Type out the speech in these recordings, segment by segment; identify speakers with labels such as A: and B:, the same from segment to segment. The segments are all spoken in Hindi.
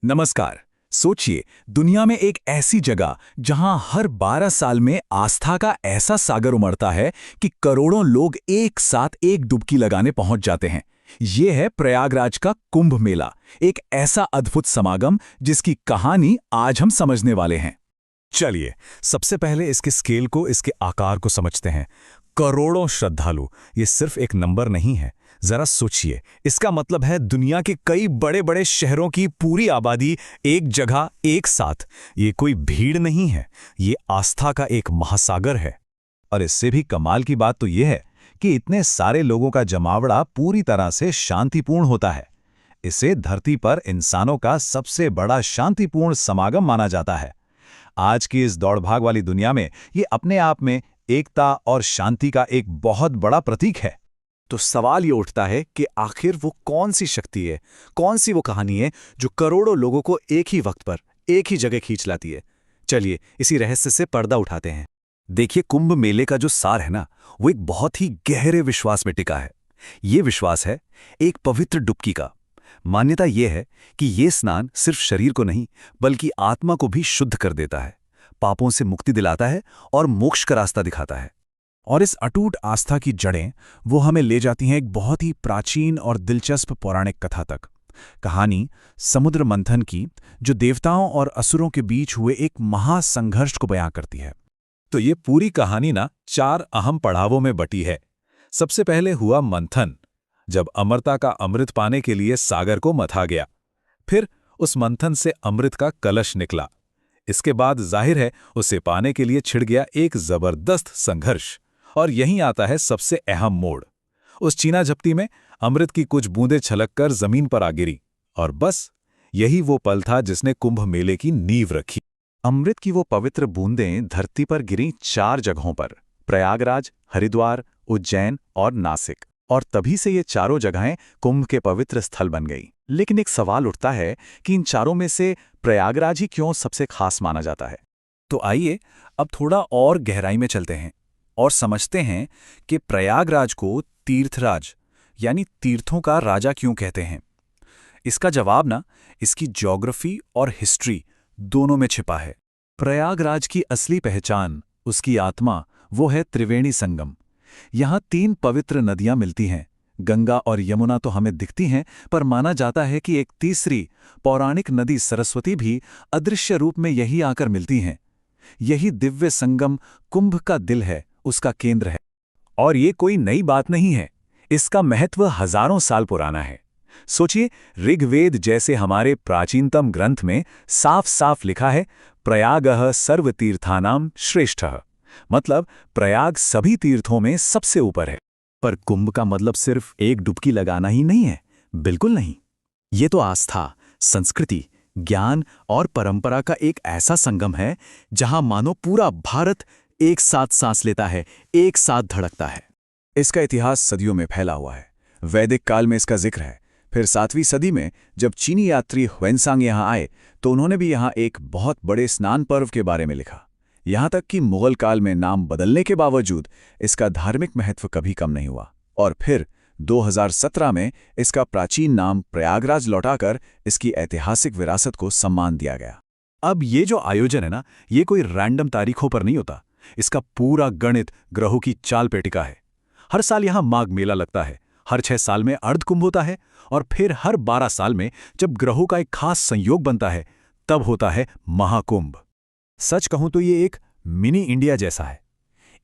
A: नमस्कार। सोचिए, दुनिया में एक ऐसी जगह जहां हर 12 साल में आस्था का ऐसा सागर उमड़ता है कि करोड़ों लोग एक साथ एक डुबकी लगाने पहुंच जाते हैं। ये है प्रयागराज का कुंभ मेला, एक ऐसा अद्भुत समागम जिसकी कहानी आज हम समझने वाले हैं।
B: चलिए, सबसे पहले इसके स्केल को, इसके आकार को समझते हैं। करोड़ों श्रद्धालु, ये सिर्फ एक नंबर नहीं है। जरा सोचिए, इसका मतलब है दुनिया के कई बड़े बड़े शहरों की पूरी आबादी एक जगह एक साथ। ये कोई भीड़ नहीं है, ये आस्था का एक महासागर है।
C: और इससे भी कमाल की बात तो ये है कि इतने सारे लोगों का जमावड़ा पूरी तरह से शांतिपूर्ण होता है। इसे धरती पर इंसानों का सबसे बड़ा शांतिपूर्ण समागम माना जाता है। आज की इस दौड़भाग वाली दुनिया में ये अपने आप में एकता और शांति का एक बहुत बड़ा प्रतीक है।
B: तो सवाल ये उठता है कि आखिर वो कौन सी शक्ति है, कौन सी वो कहानी है जो करोड़ों लोगों को एक ही वक्त पर एक ही जगह खींच लाती है। चलिए, इसी रहस्य से पर्दा उठाते हैं। देखिए, कुंभ मेले का जो सार है ना, वो एक बहुत ही गहरे विश्वास में टिका है। ये विश्वास है एक पवित्र डुबकी का। मान्यता ये है कि ये स्नान सिर्फ शरीर को नहीं बल्कि आत्मा को भी शुद्ध कर देता है, पापों से मुक्ति दिलाता है और मोक्ष का रास्ता दिखाता है।
A: और इस अटूट आस्था की जड़ें वो हमें ले जाती हैं एक बहुत ही प्राचीन और दिलचस्प पौराणिक कथा तक। कहानी समुद्र मंथन की, जो देवताओं और असुरों के बीच हुए एक महासंघर्ष को बयां करती है।
C: तो ये पूरी कहानी ना 4 अहम पड़ावों में बटी है। सबसे पहले हुआ मंथन, जब अमरता का अमृत पाने के लिए सागर को मथा गया। फिर उस मंथन से अमृत का कलश निकला। इसके बाद जाहिर है उसे पाने के लिए छिड़ गया एक जबरदस्त संघर्ष। और यहीं आता है सबसे अहम मोड़। उस चीना झपटी में अमृत की कुछ बूंदें छलककर जमीन पर आ गिरी, और बस यही वो पल था जिसने कुंभ मेले की नींव रखी।
B: अमृत की वो पवित्र बूंदें धरती पर गिरी 4 जगहों पर: प्रयागराज, हरिद्वार, उज्जैन और नासिक। और तभी से ये चारों जगहें कुंभ के पवित्र स्थल बन गई। लेकिन एक सवाल उठता है कि इन चारों में से प्रयागराज ही क्यों सबसे खास माना जाता है।
A: तो आइए अब थोड़ा और गहराई में चलते हैं और समझते हैं कि प्रयागराज को तीर्थराज यानी तीर्थों का राजा क्यों कहते हैं। इसका जवाब ना इसकी ज्योग्राफी और हिस्ट्री दोनों में छिपा है। प्रयागराज की असली पहचान, उसकी आत्मा, वो है त्रिवेणी संगम। यहाँ 3 पवित्र नदियां मिलती हैं। गंगा और यमुना तो हमें दिखती हैं, पर माना जाता है कि एक तीसरी पौराणिक नदी सरस्वती भी अदृश्य रूप में यही आकर मिलती हैं। यही दिव्य संगम कुंभ का दिल है, उसका केंद्र है। और ये कोई नई बात नहीं है, इसका महत्व हजारों साल पुराना है। सोचिए, ऋग्वेद जैसे हमारे प्राचीनतम ग्रंथ में साफ साफ लिखा है, प्रयागः सर्वतीर्थानां श्रेष्ठः। मतलब प्रयाग सभी तीर्थों में सबसे ऊपर है। पर कुंभ का मतलब सिर्फ एक डुबकी लगाना ही नहीं है, बिल्कुल नहीं। ये तो आस्था, संस्कृति, ज्ञान और परंपरा का एक ऐसा संगम है जहां मानो पूरा भारत एक साथ सांस लेता है, एक साथ धड़कता है। इसका इतिहास सदियों में फैला हुआ है। वैदिक काल में इसका जिक्र है। फिर 7वीं सदी में जब चीनी यात्री ह्वेनसांग यहाँ आए तो उन्होंने भी यहाँ एक बहुत बड़े स्नान पर्व के बारे में लिखा। यहाँ तक कि मुगल काल में नाम बदलने के बावजूद इसका धार्मिक महत्व कभी कम नहीं हुआ। और फिर 2017 में इसका प्राचीन नाम प्रयागराज लौटाकर इसकी ऐतिहासिक विरासत को सम्मान दिया गया।
B: अब ये जो आयोजन है ना, ये कोई रैंडम तारीखों पर नहीं होता। इसका पूरा गणित ग्रहों की चाल पे टिका है। हर साल यहाँ माघ मेला लगता है, हर 6 साल में अर्धकुंभ होता है, और फिर हर 12 साल में जब ग्रहों का एक खास संयोग बनता है तब होता है महाकुंभ। सच कहूं तो ये एक मिनी इंडिया जैसा है।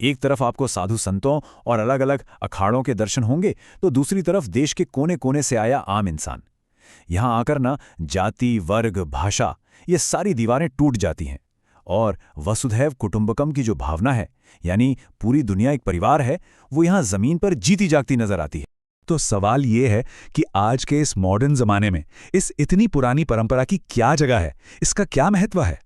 B: एक तरफ आपको साधु संतों और अलग अलग अखाड़ों के दर्शन होंगे, तो दूसरी तरफ देश के कोने कोने से आया आम इंसान। यहाँ आकर ना जाति, वर्ग, भाषा, ये सारी दीवारें टूट जाती हैं, और वसुधैव कुटुंबकम की जो भावना है, यानी पूरी दुनिया एक परिवार है, वो यहाँ जमीन पर जीती जागती नजर आती है।
A: तो सवाल ये है कि आज के इस मॉडर्न जमाने में इस इतनी पुरानी परंपरा की क्या जगह है, इसका क्या महत्व है?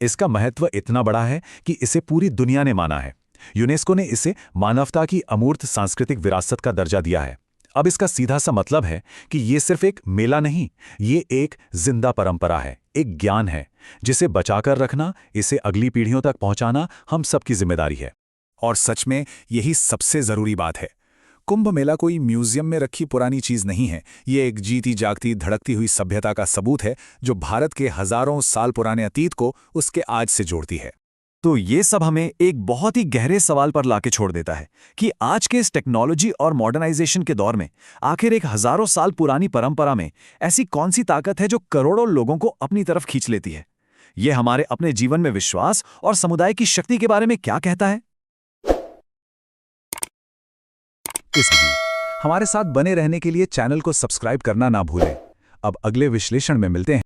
B: इसका महत्व इतना बड़ा है कि इसे पूरी दुनिया ने माना है। यूनेस्को ने इसे मानवता की अमूर्त सांस्कृतिक विरासत का दर्जा दिया है। अब इसका सीधा सा मतलब है कि ये सिर्फ एक मेला नहीं, ये एक जिंदा परंपरा है, एक ज्ञान है, जिसे बचाकर रखना, इसे अगली पीढ़ियों तक पहुंचाना हम सबकी जिम्मेदारी है।
A: और सच में यही सबसे जरूरी बात है। कुंभ मेला कोई म्यूजियम में रखी पुरानी चीज नहीं है। ये एक जीती जागती धड़कती हुई सभ्यता का सबूत है जो भारत के हजारों साल पुराने अतीत को उसके आज से जोड़ती है।
B: तो ये सब हमें एक बहुत ही गहरे सवाल पर लाके छोड़ देता है कि आज के इस टेक्नोलॉजी और मॉडर्नाइजेशन के दौर में आखिर एक हजारों साल पुरानी परंपरा में ऐसी कौन सी ताकत है जो करोड़ों लोगों को अपनी तरफ खींच लेती है। ये हमारे अपने जीवन में विश्वास और समुदाय की शक्ति के बारे में क्या कहता है।
A: इसलिए हमारे साथ बने रहने के लिए चैनल को सब्सक्राइब करना ना भूलें। अब अगले विश्लेषण में मिलते हैं।